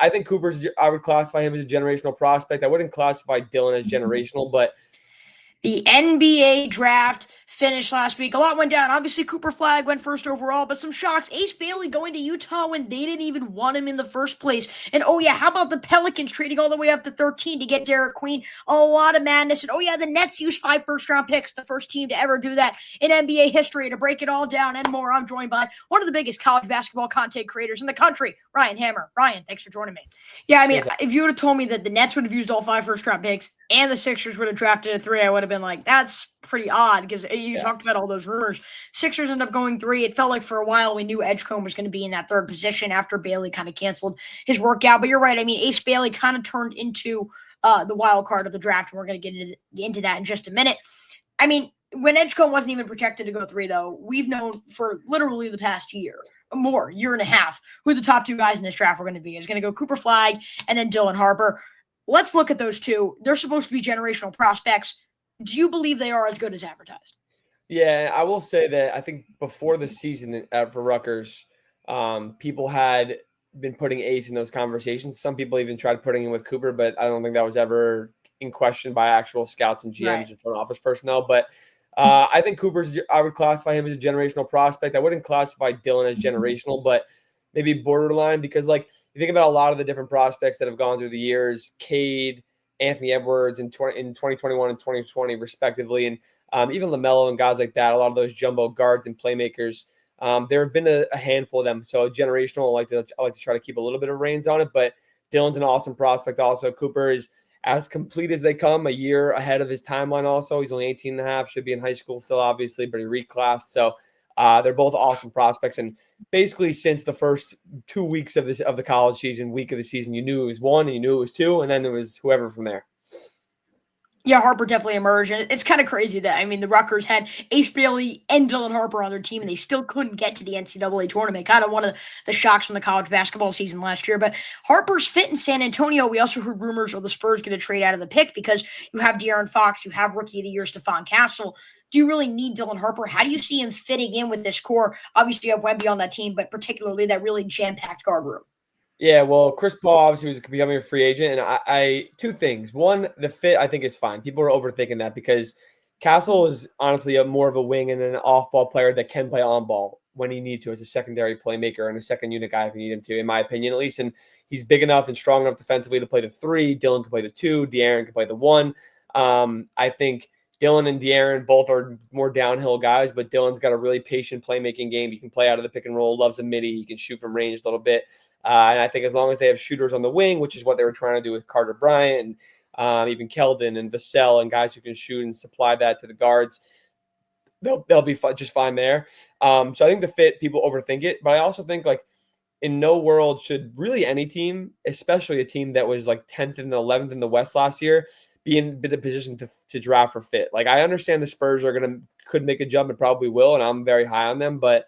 I think I would classify him as a generational prospect. I wouldn't classify Dylan as generational, but The NBA draft finished last week. A lot went down. Obviously, Cooper Flagg went first overall, but some shocks. Ace Bailey going to Utah when they didn't even want him in the first place. And oh yeah, how about the Pelicans trading all the way up to 13 to get Derek Queen? A lot of madness. And oh yeah, the Nets used 5 first-round picks, the first team to ever do that in NBA history. To break it all down and more, I'm joined by one of the biggest college basketball content creators in the country, Ryan Hammer. Ryan, thanks for joining me. Yeah, I mean, if you would have told me that the Nets would have used all 5 first-round picks and the Sixers would have drafted a 3, I would have been like, that's pretty odd because you talked about all those rumors. Sixers end up going 3. It felt like for a while we knew Edgecombe was going to be in that 3rd position after Bailey kind of canceled his workout. But you're right. I mean, Ace Bailey kind of turned into the wild card of the draft, and we're going to get into that in just a minute. I mean, when Edgecombe wasn't even projected to go 3, though, we've known for literally the past year and a half, who the top 2 guys in this draft were going to be. It's going to go Cooper Flagg and then Dylan Harper. Let's look at those 2. They're supposed to be generational prospects. Do you believe they are as good as advertised? Yeah, I will say that I think before the season for Rutgers, people had been putting Ace in those conversations. Some people even tried putting him with Cooper, but I don't think that was ever in question by actual scouts and GMs and front office personnel. But I think I would classify him as a generational prospect. I wouldn't classify Dylan as generational, but maybe borderline because, like, you think about a lot of the different prospects that have gone through the years, Cade, Anthony Edwards in 2021 and 2020, respectively, and even LaMelo and guys like that, a lot of those jumbo guards and playmakers. There have been a handful of them. So generational, I like to try to keep a little bit of reins on it, but Dylan's an awesome prospect also. Cooper is as complete as they come, a year ahead of his timeline also. He's only 18 and a half, should be in high school still, obviously, but he reclassed. So they're both awesome prospects. And basically since the first 2 weeks of the college season, week of the season, you knew it was 1 and you knew it was 2, and then it was whoever from there. Yeah, Harper definitely emerged. And it's kind of crazy that, I mean, the Rutgers had Ace Bailey and Dylan Harper on their team, and they still couldn't get to the NCAA tournament. Kind of one of the shocks from the college basketball season last year. But Harper's fit in San Antonio. We also heard rumors of the Spurs going to trade out of the pick because you have De'Aaron Fox, you have Rookie of the Year Stephon Castle. Do you really need Dylan Harper? How do you see him fitting in with this core? Obviously, you have Wemby on that team, but particularly that really jam-packed guard room. Yeah, well, Chris Paul obviously was becoming a free agent, and I 2 things. One, the fit I think is fine. People are overthinking that because Castle is honestly more of a wing and an off-ball player that can play on-ball when he needs to as a secondary playmaker and a second unit guy if you need him to, in my opinion at least. And he's big enough and strong enough defensively to play the 3. Dylan can play the 2. De'Aaron can play the 1. I think Dylan and De'Aaron both are more downhill guys, but Dylan's got a really patient playmaking game. He can play out of the pick and roll, loves a midi. He can shoot from range a little bit. And I think as long as they have shooters on the wing, which is what they were trying to do with Carter Bryant and even Keldon and Vassell and guys who can shoot and supply that to the guards, they'll be just fine there. So I think the fit, people overthink it. But I also think, like, in no world should really any team, especially a team that was like 10th and 11th in the West last year, be in a position to draft for fit. Like, I understand the Spurs could make a jump and probably will, and I'm very high on them, but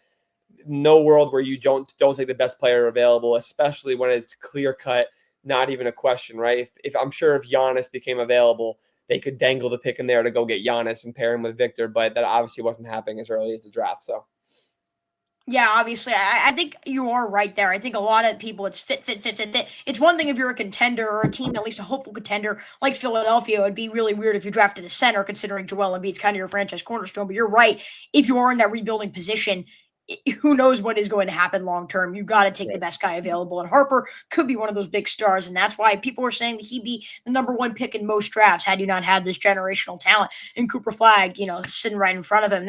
no world where you don't take the best player available, especially when it's clear cut, not even a question, right? If I'm sure if Giannis became available, they could dangle the pick in there to go get Giannis and pair him with Victor, but that obviously wasn't happening as early as the draft. So yeah, obviously, I think you are right there. I think a lot of people, it's fit. It's one thing if you're a contender or a team, at least a hopeful contender like Philadelphia. It would be really weird if you drafted a center, considering Joel Embiid's kind of your franchise cornerstone. But you're right. If you are in that rebuilding position, who knows what is going to happen long term? You got to take the best guy available, and Harper could be one of those big stars, and that's why people are saying that he'd be the number 1 pick in most drafts had you not had this generational talent in Cooper Flagg, sitting right in front of him.